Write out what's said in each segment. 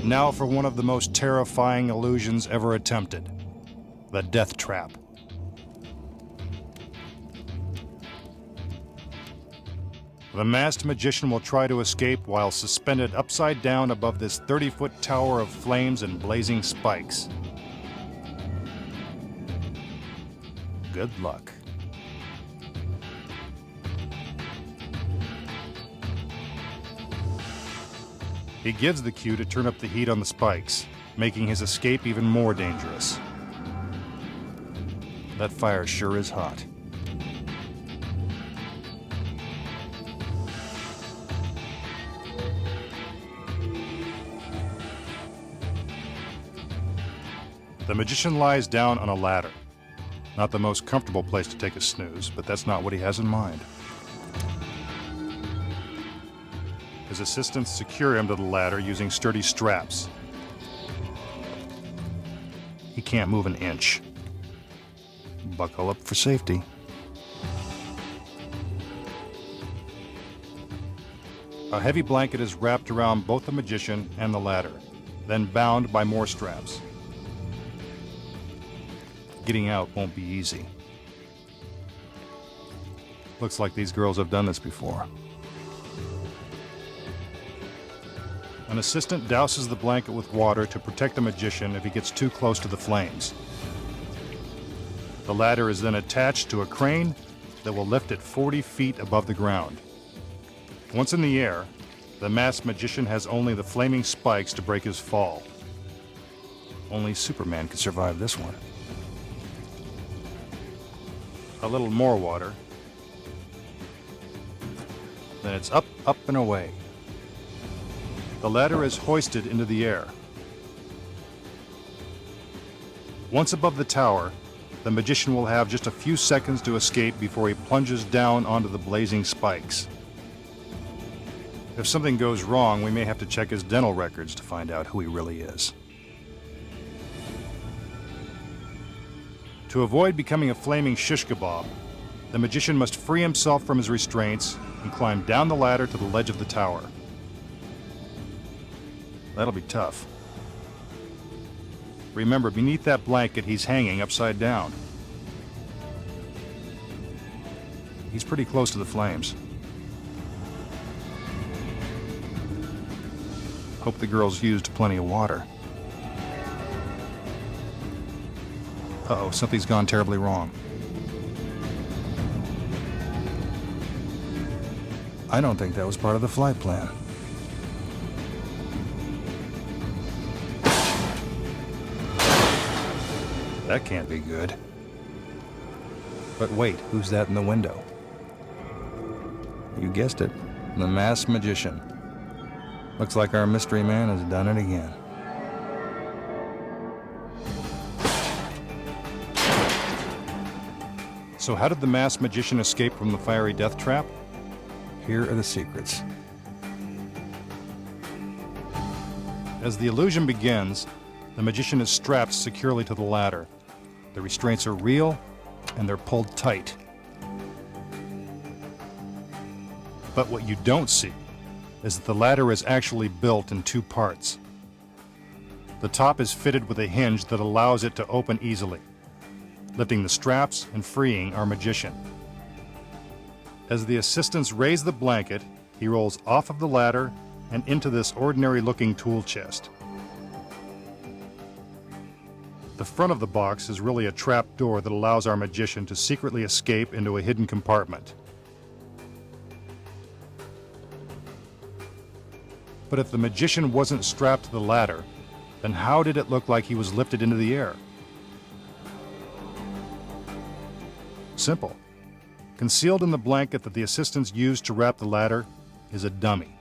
Now for one of the most terrifying illusions ever attempted, the death trap. The masked magician will try to escape while suspended upside down above this 30-foot tower of flames and blazing spikes. Good luck. He gives the cue to turn up the heat on the spikes, making his escape even more dangerous. That fire sure is hot. The magician lies down on a ladder. Not the most comfortable place to take a snooze, but that's not what he has in mind. His assistants secure him to the ladder using sturdy straps. He can't move an inch. Buckle up for safety. A heavy blanket is wrapped around both the magician and the ladder, then bound by more straps. Getting out won't be easy. Looks like these girls have done this before. An assistant douses the blanket with water to protect the magician if he gets too close to the flames. The ladder is then attached to a crane that will lift it 40 feet above the ground. Once in the air, the masked magician has only the flaming spikes to break his fall. Only Superman could survive this one. A little more water. Then it's up, up, and away. The ladder is hoisted into the air. Once above the tower, the magician will have just a few seconds to escape before he plunges down onto the blazing spikes. If something goes wrong, we may have to check his dental records to find out who he really is. To avoid becoming a flaming shish kebab, the magician must free himself from his restraints and climb down the ladder to the ledge of the tower. That'll be tough. Remember, beneath that blanket, he's hanging upside down. He's pretty close to the flames. Hope the girls used plenty of water. Uh-oh, something's gone terribly wrong. I don't think that was part of the flight plan. That can't be good. But wait, who's that in the window? You guessed it, the masked magician. Looks like our mystery man has done it again. So how did the masked magician escape from the fiery death trap? Here are the secrets. As the illusion begins, the magician is strapped securely to the ladder. The restraints are real, and they're pulled tight. But what you don't see is that the ladder is actually built in two parts. The top is fitted with a hinge that allows it to open easily, lifting the straps and freeing our magician. As the assistants raise the blanket, he rolls off of the ladder and into this ordinary-looking tool chest. The front of the box is really a trap door that allows our magician to secretly escape into a hidden compartment. But if the magician wasn't strapped to the ladder, then how did it look like he was lifted into the air? Simple. Concealed in the blanket that the assistants used to wrap the ladder is a dummy,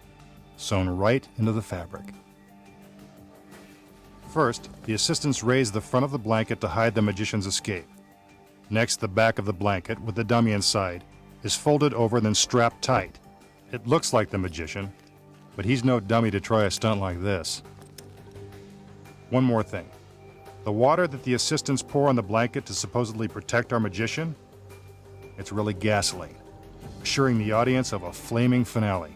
sewn right into the fabric. First, the assistants raise the front of the blanket to hide the magician's escape. Next, the back of the blanket, with the dummy inside, is folded over and then strapped tight. It looks like the magician, but he's no dummy to try a stunt like this. One more thing. The water that the assistants pour on the blanket to supposedly protect our magician, it's really gasoline, assuring the audience of a flaming finale.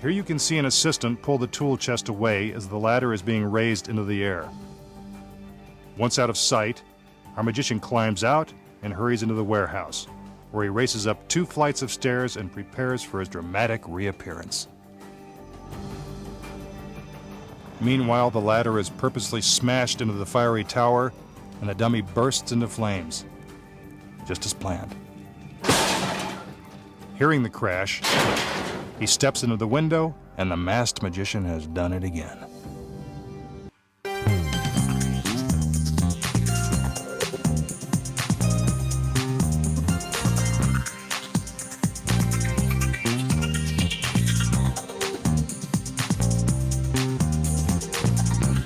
Here you can see an assistant pull the tool chest away as the ladder is being raised into the air. Once out of sight, our magician climbs out and hurries into the warehouse, where he races up 2 flights of stairs and prepares for his dramatic reappearance. Meanwhile, the ladder is purposely smashed into the fiery tower, and the dummy bursts into flames, just as planned. Hearing the crash, he steps into the window, and the masked magician has done it again.